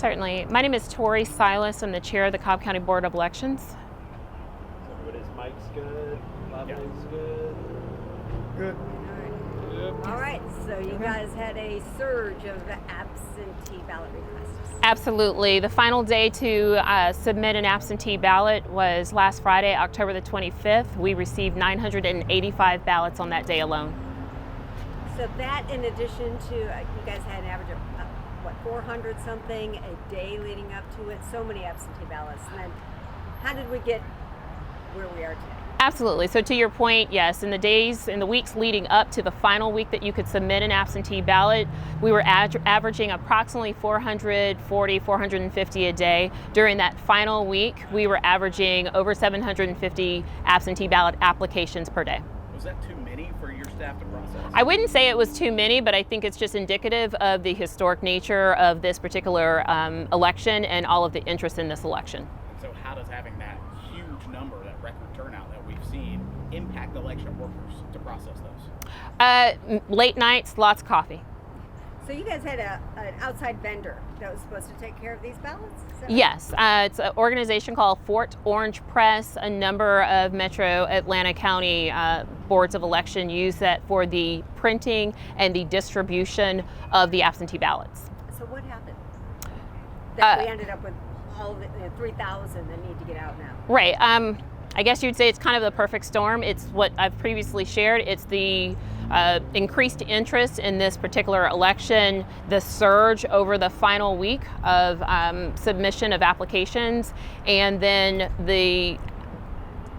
Certainly. My name is Tori, Silas. I'm the chair of the Cobb County Board of Elections. So everybody's mic's good, lavaline's good. Good. All right, so you guys had a surge of absentee ballot requests. Absolutely. The final day to submit an absentee ballot was last Friday, October the 25th. We received 985 ballots on that day alone. So that, in addition to, you guys had an average of, 400 something a day leading up to it, so many absentee ballots. And then how did we get where we are today? Absolutely. So to your point, yes, in the weeks leading up to the final week that you could submit an absentee ballot, we were averaging approximately 440, 450 a day. During that final week, we were averaging over 750 absentee ballot applications per day. Was that too many for your staff to process? I wouldn't say it was too many, but I think it's just indicative of the historic nature of this particular election and all of the interest in this election. And so how does having that huge number, that record turnout that we've seen, impact election workers to process those? Late nights, lots of coffee. So you guys had an outside vendor that was supposed to take care of these ballots? Yes, it's an organization called Fort Orange Press. A number of Metro Atlanta County boards of election use that for the printing and the distribution of the absentee ballots. So what happened? That we ended up with all of the 3,000 that need to get out now. Right. I guess you'd say it's kind of the perfect storm. It's what I've previously shared. It's the increased interest in this particular election, the surge over the final week of submission of applications, and then the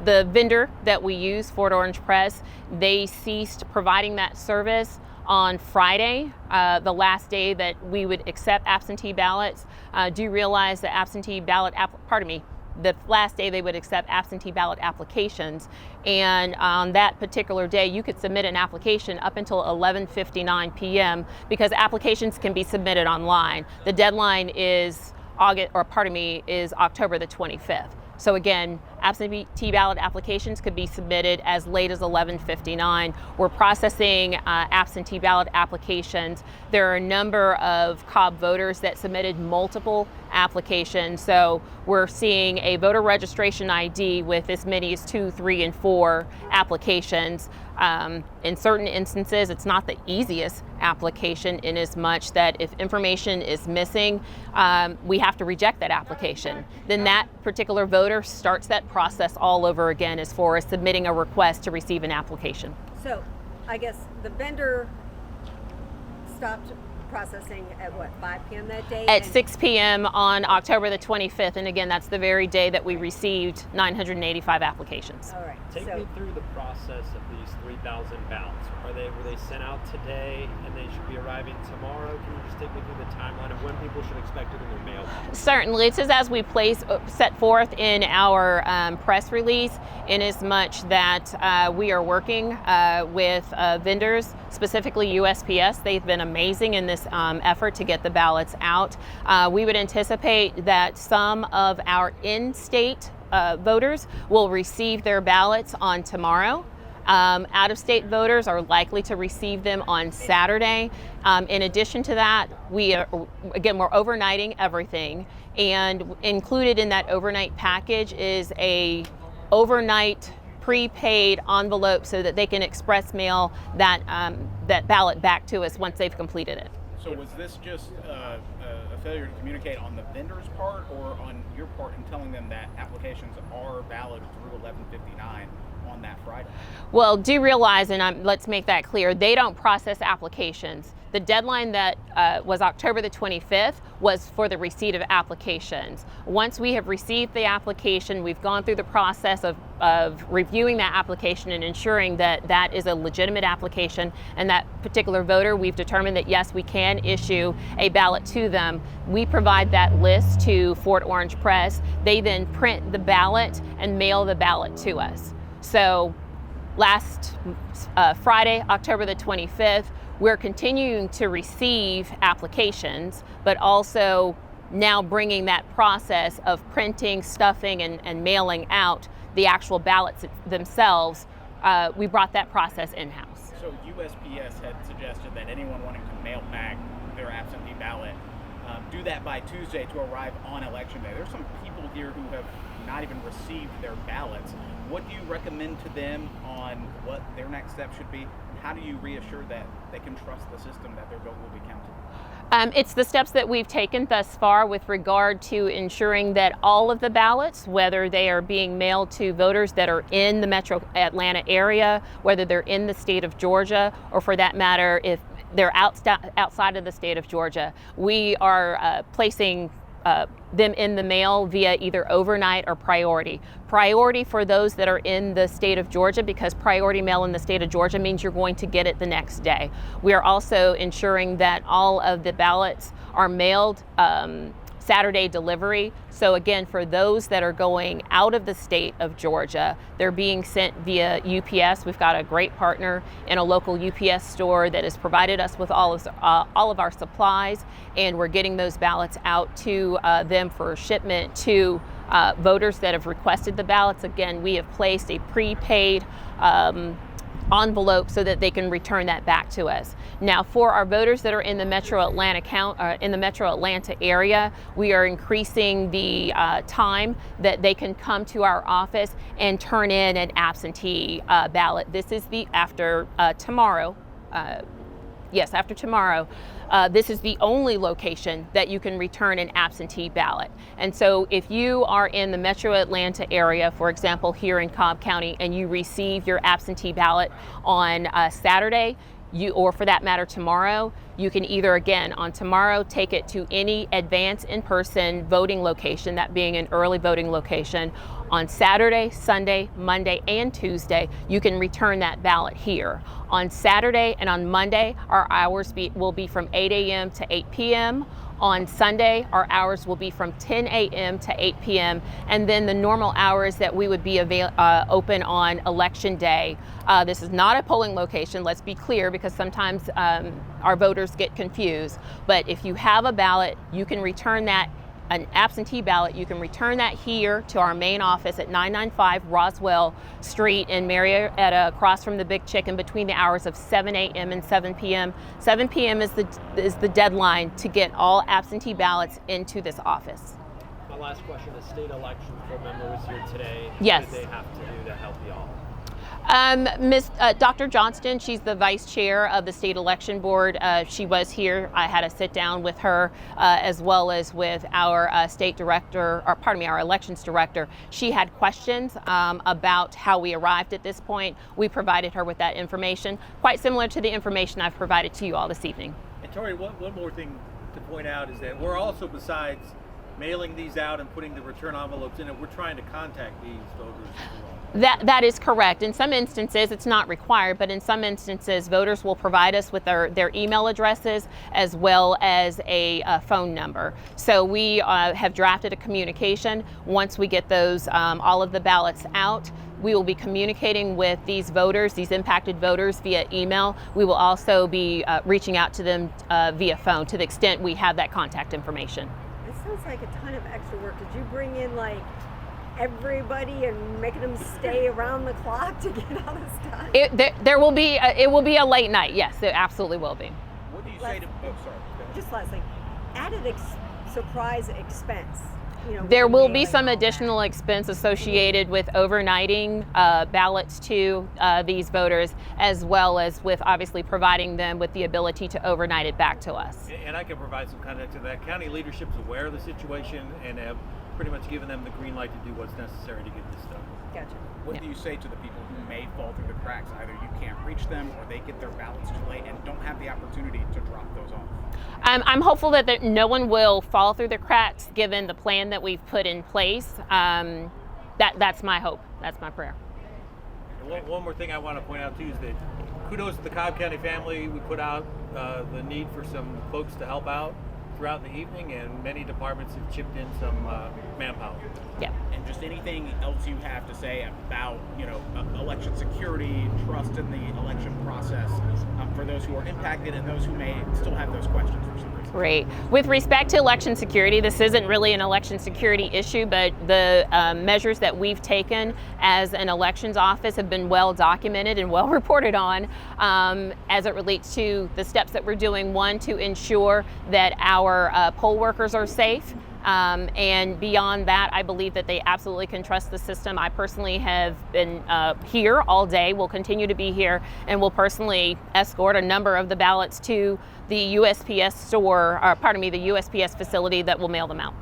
vendor that we use, Fort Orange Press, they ceased providing that service on Friday, the last day that we would accept absentee ballots. Do realize that absentee ballot, the last day they would accept absentee ballot applications, and on that particular day you could submit an application up until 11:59 p.m. because applications can be submitted online. The deadline is October the 25th. So again, absentee ballot applications could be submitted as late as 11:59. We're processing absentee ballot applications. There are a number of Cobb voters that submitted multiple applications. So we're seeing a voter registration ID with as many as 2, 3, and 4 applications. In certain instances, it's not the easiest application in as much that if information is missing, we have to reject that application. Then that particular voter starts that process all over again as far as submitting a request to receive an application. So I guess the vendor stopped processing at 5 p.m. that day? At 6 p.m. on October the 25th, and again, that's the very day that we received 985 applications. All right. Take me through the process of these 3,000 ballots. Were they sent out today and they should be arriving tomorrow? Can you just take me through the timeline of when people should expect it in their mail? Certainly. It says as we set forth in our press release, in as much that we are working with vendors, specifically USPS. They've been amazing in this effort to get the ballots out. We would anticipate that some of our in-state voters will receive their ballots on tomorrow. Out-of-state voters are likely to receive them on Saturday. In addition to that, we're overnighting everything, and included in that overnight package is a overnight prepaid envelope so that they can express mail that ballot back to us once they've completed it. So was this just a failure to communicate on the vendor's part or on your part in telling them that applications are valid through 11:59 on that Friday? Well, do realize, and let's make that clear, they don't process applications. The deadline that was October the 25th was for the receipt of applications. Once we have received the application, we've gone through the process of reviewing that application and ensuring that that is a legitimate application, and that particular voter, we've determined that yes, we can issue a ballot to them. We provide that list to Fort Orange Press. They then print the ballot and mail the ballot to us. So last Friday, October the 25th, we're continuing to receive applications, but also now bringing that process of printing, stuffing, and mailing out the actual ballots themselves. We brought that process in-house. So USPS had suggested that anyone wanting to mail back their absentee ballot do that by Tuesday to arrive on election day. There's some people here who have not even received their ballots. What do you recommend to them on what their next step should be? And how do you reassure that they can trust the system that their vote will be counted? It's the steps that we've taken thus far with regard to ensuring that all of the ballots, whether they are being mailed to voters that are in the metro Atlanta area, whether they're in the state of Georgia, or for that matter, if they're outside of the state of Georgia, we are placing them in the mail via either overnight or priority. Priority for those that are in the state of Georgia, because priority mail in the state of Georgia means you're going to get it the next day. We are also ensuring that all of the ballots are mailed Saturday delivery. So again, for those that are going out of the state of Georgia, they're being sent via UPS. We've got a great partner in a local UPS store that has provided us with all of our supplies, and we're getting those ballots out to them for shipment to voters that have requested the ballots. Again, we have placed a prepaid envelope so that they can return that back to us. Now, for our voters that are in the Metro Atlanta area, we are increasing the time that they can come to our office and turn in an absentee ballot. This is after tomorrow. Yes, after tomorrow. This is the only location that you can return an absentee ballot. And so if you are in the Metro Atlanta area, for example, here in Cobb County, and you receive your absentee ballot on Saturday, or for that matter tomorrow, you can either, again, on tomorrow, take it to any advance in-person voting location, that being an early voting location. On Saturday, Sunday, Monday, and Tuesday, you can return that ballot here. On Saturday and on Monday, our hours will be from 8 a.m. to 8 p.m. On Sunday, our hours will be from 10 a.m. to 8 p.m. And then the normal hours that we would be open on Election Day. This is not a polling location, let's be clear, because sometimes our voters get confused. But if you have a ballot, you can return that, an absentee ballot, you can return that here to our main office at 995 Roswell Street in Marietta, across from the Big Chicken, between the hours of 7 a.m. and 7 p.m. 7 p.m. is the deadline to get all absentee ballots into this office. My last question, the state election board member was here today. Yes. What did they have to do to help y'all? Dr. Johnston, she's the vice chair of the state election board. She was here. I had a sit down with her, as well as with our our elections director. She had questions about how we arrived at this point. We provided her with that information, quite similar to the information I've provided to you all this evening. And Tori, one more thing to point out is that we're also, besides mailing these out and putting the return envelopes in it, we're trying to contact these voters as well. That is correct. In some instances, it's not required, but in some instances, voters will provide us with their email addresses as well as a phone number. So we have drafted a communication. Once we get those, all of the ballots out, we will be communicating with these voters, these impacted voters, via email. We will also be reaching out to them via phone, to the extent we have that contact information. It sounds like a ton of extra work. Did you bring in everybody and making them stay around the clock to get all this done? It will be a late night. Yes, it absolutely will be. What do you say to? Oh, sorry. Go ahead. Just lastly, added surprise expense. There will be some additional expense associated with overnighting ballots to these voters, as well as with obviously providing them with the ability to overnight it back to us. And I can provide some context to that. County leadership's aware of the situation and have pretty much given them the green light to do what's necessary to get this done. Gotcha. What do you say to the people who may fall through the cracks? Either you can't reach them, or they get their ballots too late and don't have the opportunity to drop those off. I'm hopeful that no one will fall through the cracks, given the plan that we've put in place. That's my hope. That's my prayer. And one more thing I want to point out too is that kudos to the Cobb County family. We put out the need for some folks to help out throughout the evening, and many departments have chipped in some manpower. Yeah. And just anything else you have to say about, election security, trust in the election process, for those who are impacted and those who may still have those questions for some reason. Great. With respect to election security, this isn't really an election security issue, but the measures that we've taken as an elections office have been well documented and well reported on as it relates to the steps that we're doing. One, to ensure that our poll workers are safe. And beyond that, I believe that they absolutely can trust the system. I personally have been here all day, will continue to be here, and will personally escort a number of the ballots to the USPS store, or pardon me, the USPS facility that will mail them out.